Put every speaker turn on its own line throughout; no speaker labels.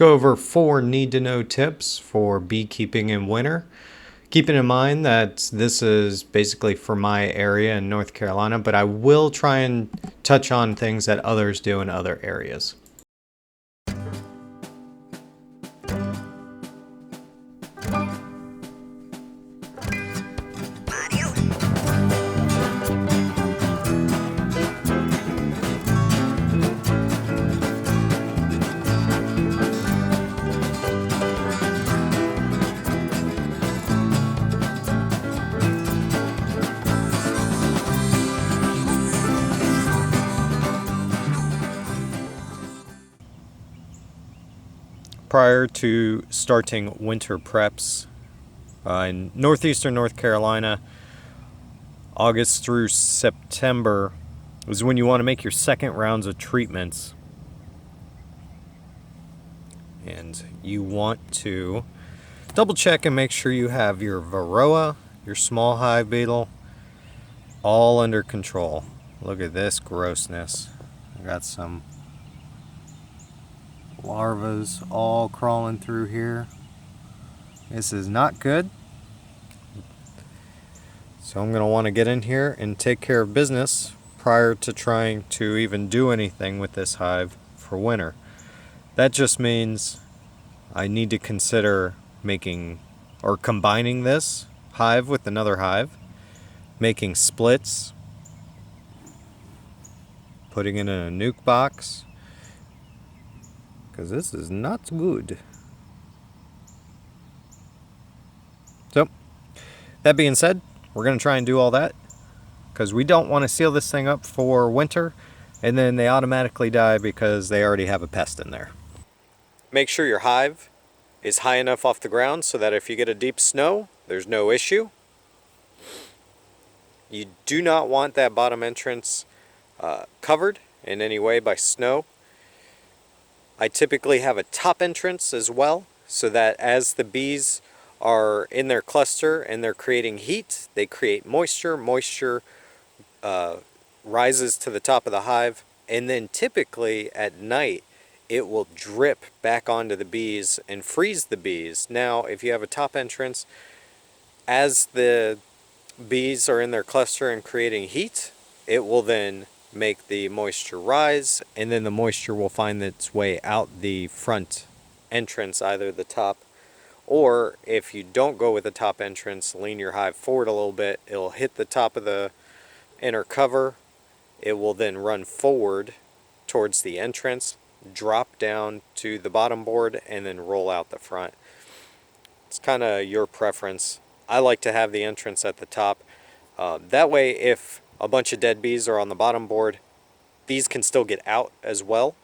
go over 4 need-to-know tips for beekeeping in winter. Keeping in mind that this is basically for my area in North Carolina, but I will try and touch on things that others do in other areas. Prior to starting winter preps in Northeastern North Carolina, August through September is when you want to make your second rounds of treatments. And you want to double check and make sure you have your varroa, your small hive beetle, all under control. Look at this grossness. I got some larvas all crawling through here. This is not good. So I'm going to want to get in here and take care of business prior to trying to even do anything with this hive for winter. That just means I need to consider making or combining this hive with another hive, making splits, putting it in a nuke box, because this is not good. So, that being said, we're going to try and do all that, because we don't want to seal this thing up for winter, and then they automatically die because they already have a pest in there. Make sure your hive is high enough off the ground so that if you get a deep snow, there's no issue. You do not want that bottom entrance covered in any way by snow. I typically have a top entrance as well, so that as the bees are in their cluster and they're creating heat, they create moisture. Moisture rises to the top of the hive, and then typically at night it will drip back onto the bees and freeze the bees. Now, if you have a top entrance, as the bees are in their cluster and creating heat, it will then make the moisture rise, and then the moisture will find its way out the front entrance, either the top, or if you don't go with the top entrance, lean your hive forward a little bit, it'll hit the top of the inner cover, it will then run forward towards the entrance, drop down to the bottom board, and then roll out the front. It's kind of your preference. I like to have the entrance at the top. That way, if a bunch of dead bees are on the bottom board, bees can still get out as well.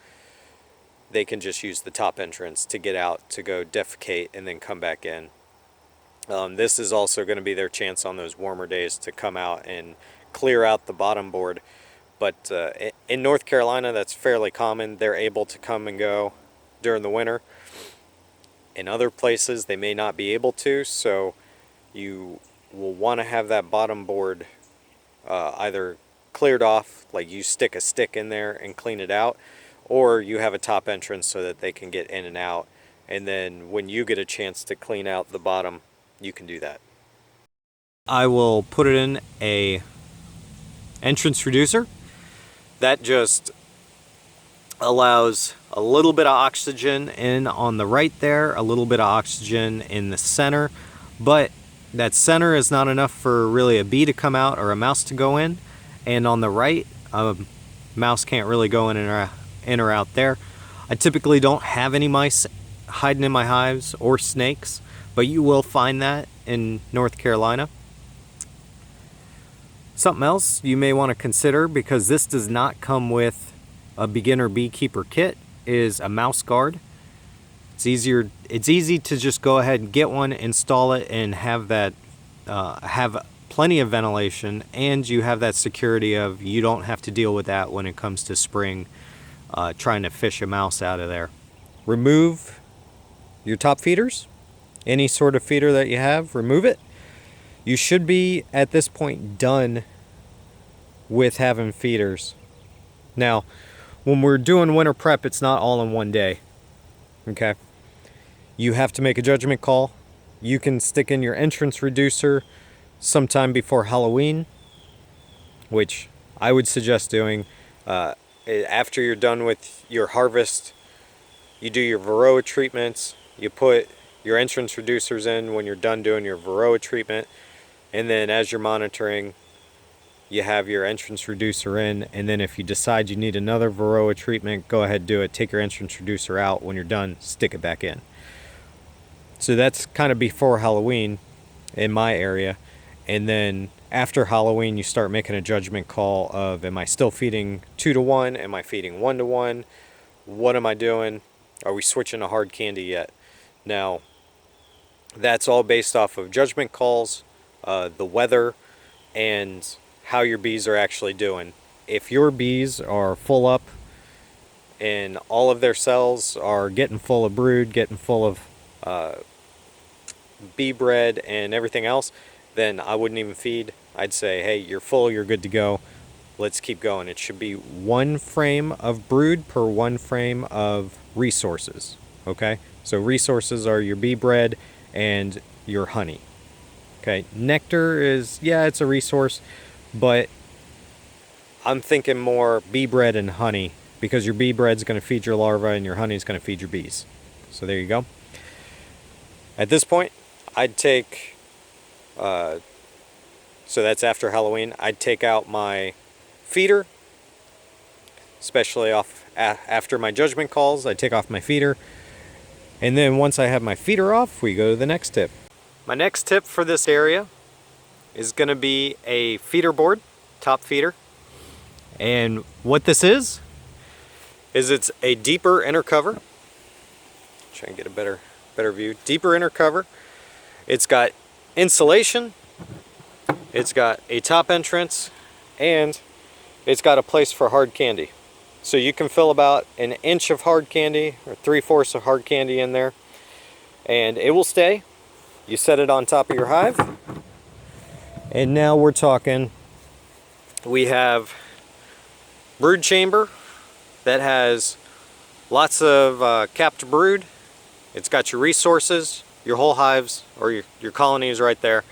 They can just use the top entrance to get out, to go defecate, and then come back in. This is also going to be their chance on those warmer days to come out and clear out the bottom board. But in North Carolina, that's fairly common. They're able to come and go during the winter. In other places, they may not be able to, so you will want to have that bottom board either cleared off, like you stick a stick in there and clean it out, or you have a top entrance so that they can get in and out, and then when you get a chance to clean out the bottom, you can do that. I will put it in a entrance reducer. That just allows a little bit of oxygen in on the right there, a little bit of oxygen in the center, but that center is not enough for really a bee to come out or a mouse to go in. And on the right, a mouse can't really go in or out there. I typically don't have any mice hiding in my hives or snakes, but you will find that in North Carolina. Something else you may want to consider, because this does not come with a beginner beekeeper kit, is a mouse guard. It's easy to just go ahead and get one, install it, and have that have plenty of ventilation, and you have that security of you don't have to deal with that when it comes to spring, trying to fish a mouse out of there. Remove your top feeders. Any sort of feeder that you have, remove it. You should be at this point done with having feeders. Now, when we're doing winter prep, it's not all in one day. Okay, you have to make a judgment call. You can stick in your entrance reducer sometime before Halloween, which I would suggest doing. After you're done with your harvest, you do your varroa treatments. You put your entrance reducers in when you're done doing your varroa treatment. And then as you're monitoring, you have your entrance reducer in. And then if you decide you need another varroa treatment, go ahead and do it. Take your entrance reducer out. When you're done, stick it back in. So that's kind of before Halloween in my area. And then after Halloween, you start making a judgment call of, am I still feeding 2 to 1? Am I feeding 1 to 1? What am I doing? Are we switching to hard candy yet? Now, that's all based off of judgment calls, the weather, and how your bees are actually doing. If your bees are full up and all of their cells are getting full of brood, getting full of bee bread and everything else, then I wouldn't even feed. I'd say, hey, you're full, you're good to go. Let's keep going. It should be 1 frame of brood per 1 frame of resources. Okay? So resources are your bee bread and your honey. Okay? Nectar is, yeah, it's a resource, but I'm thinking more bee bread and honey, because your bee bread's going to feed your larvae and your honey's going to feed your bees. So there you go. At this point, I'd take, so that's after Halloween, I'd take out my feeder, especially after my judgment calls. I'd take off my feeder. And then once I have my feeder off, we go to the next tip. My next tip for this area is going to be a feeder board, top feeder. And what this is it's a deeper inner cover. Try and get a better view. Deeper inner cover. It's got insulation, it's got a top entrance, and it's got a place for hard candy. So you can fill about 1 inch of hard candy or 3/4 of hard candy in there, and it will stay. You set it on top of your hive, and now we're talking, we have brood chamber that has lots of capped brood. It's got your resources, your whole hives, or your colony is right there.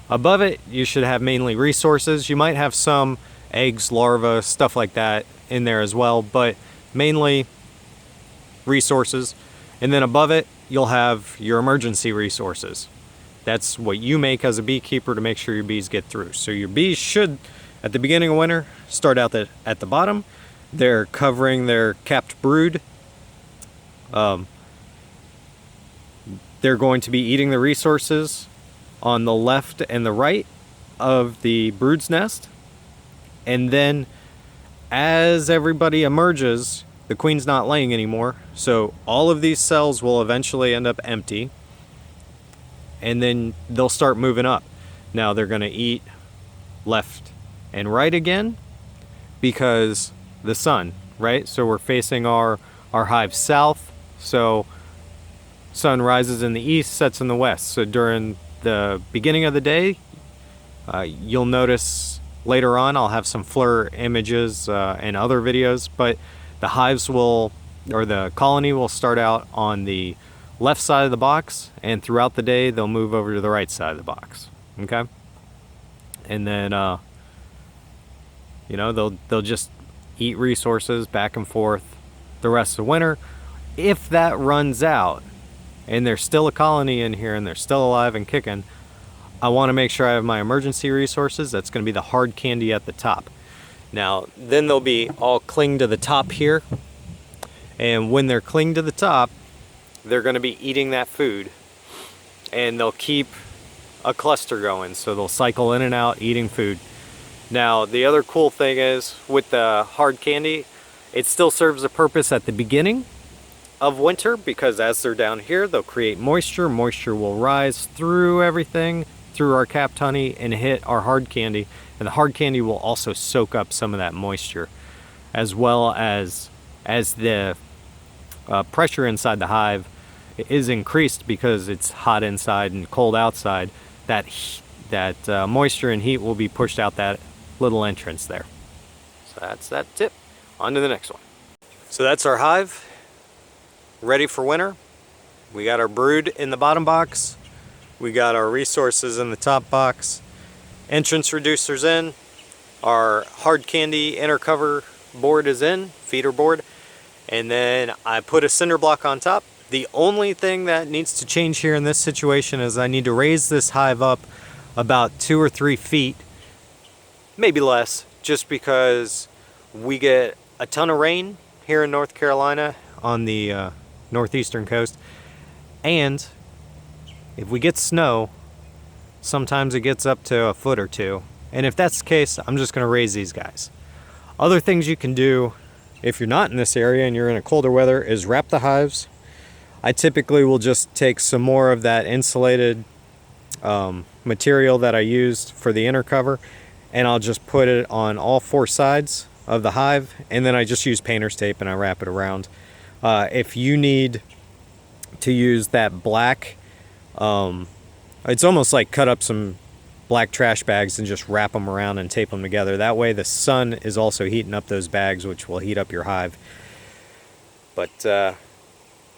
Above it, you should have mainly resources. You might have some eggs, larvae, stuff like that in there as well, but mainly resources. And then above it, you'll have your emergency resources. That's what you make as a beekeeper to make sure your bees get through. So your bees should, at the beginning of winter, start out at the bottom. They're covering their capped brood. They're going to be eating the resources on the left and the right of the brood's nest. And then as everybody emerges, the queen's not laying anymore. So all of these cells will eventually end up empty. And then they'll start moving up. Now they're going to eat left and right again because the sun, right? So we're facing our hive south. So sun rises in the east, sets in the west. So during the beginning of the day, you'll notice later on I'll have some FLIR images and other videos, but the hives will, or the colony will start out on the left side of the box, and throughout the day they'll move over to the right side of the box. Okay? And then they'll just eat resources back and forth the rest of the winter. If that runs out and there's still a colony in here and they're still alive and kicking, I want to make sure I have my emergency resources. That's going to be the hard candy at the top. Now, then they'll be all cling to the top here. And when they're cling to the top, they're going to be eating that food. And they'll keep a cluster going. So they'll cycle in and out eating food. Now, the other cool thing is with the hard candy, it still serves a purpose at the beginning of winter, because as they're down here, they'll create moisture. Moisture will rise through everything, through our capped honey, and hit our hard candy. And the hard candy will also soak up some of that moisture, as well as the pressure inside the hive is increased because it's hot inside and cold outside. That moisture and heat will be pushed out that little entrance there. So that's that tip. On to the next one. So that's our hive, ready for winter. We got our brood in the bottom box. We got our resources in the top box. Entrance reducers in. Our hard candy inner cover board is in, feeder board. And then I put a cinder block on top. The only thing that needs to change here in this situation is I need to raise this hive up about 2 or 3 feet, maybe less, just because we get a ton of rain here in North Carolina on the northeastern coast. And if we get snow, sometimes it gets up to a foot or 2. And if that's the case, I'm just going to raise these guys. Other things you can do if you're not in this area and you're in a colder weather is wrap the hives. I typically will just take some more of that insulated material that I used for the inner cover, and I'll just put it on all 4 sides of the hive, and then I just use painter's tape and I wrap it around. If you need to use that black, it's almost like cut up some black trash bags and just wrap them around and tape them together. That way the sun is also heating up those bags, which will heat up your hive. But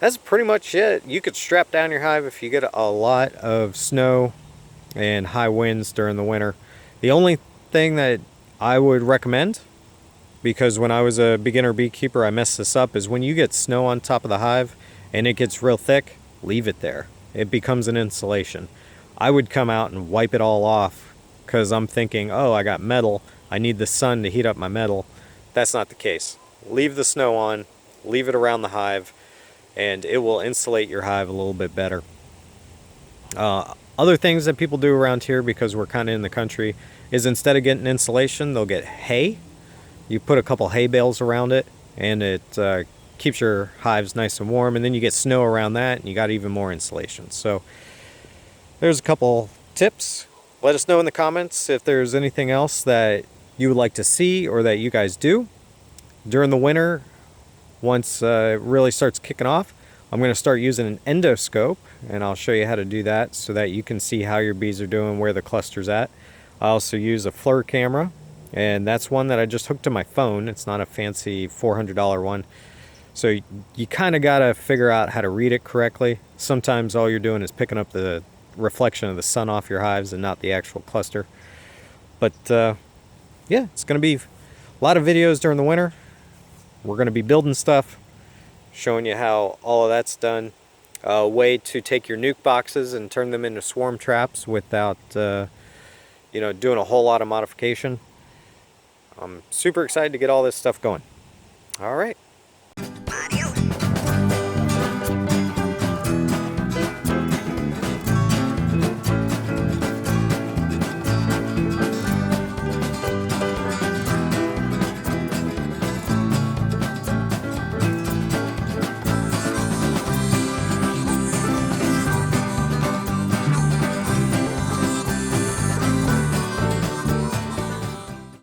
that's pretty much it. You could strap down your hive if you get a lot of snow and high winds during the winter. The only thing that I would recommend, because when I was a beginner beekeeper I messed this up, is when you get snow on top of the hive and it gets real thick, leave it there. It becomes an insulation. I would come out and wipe it all off because I'm thinking, oh, I got metal, I need the sun to heat up my metal. That's not the case. Leave the snow on, leave it around the hive, and it will insulate your hive a little bit better. Other things that people do around here, because we're kind of in the country, is instead of getting insulation, they'll get hay. You put a couple hay bales around it, and it keeps your hives nice and warm, and then you get snow around that, and you got even more insulation. So there's a couple tips. Let us know in the comments if there's anything else that you would like to see or that you guys do. During the winter, once it really starts kicking off, I'm going to start using an endoscope, and I'll show you how to do that so that you can see how your bees are doing, where the cluster's at. I also use a FLIR camera, and that's one that I just hooked to my phone. It's not a fancy $400 one. So you kind of got to figure out how to read it correctly. Sometimes all you're doing is picking up the reflection of the sun off your hives and not the actual cluster. But yeah, it's going to be a lot of videos during the winter. We're going to be building stuff, showing you how all of that's done. A way to take your nuke boxes and turn them into swarm traps without doing a whole lot of modification. I'm super excited to get all this stuff going. All right.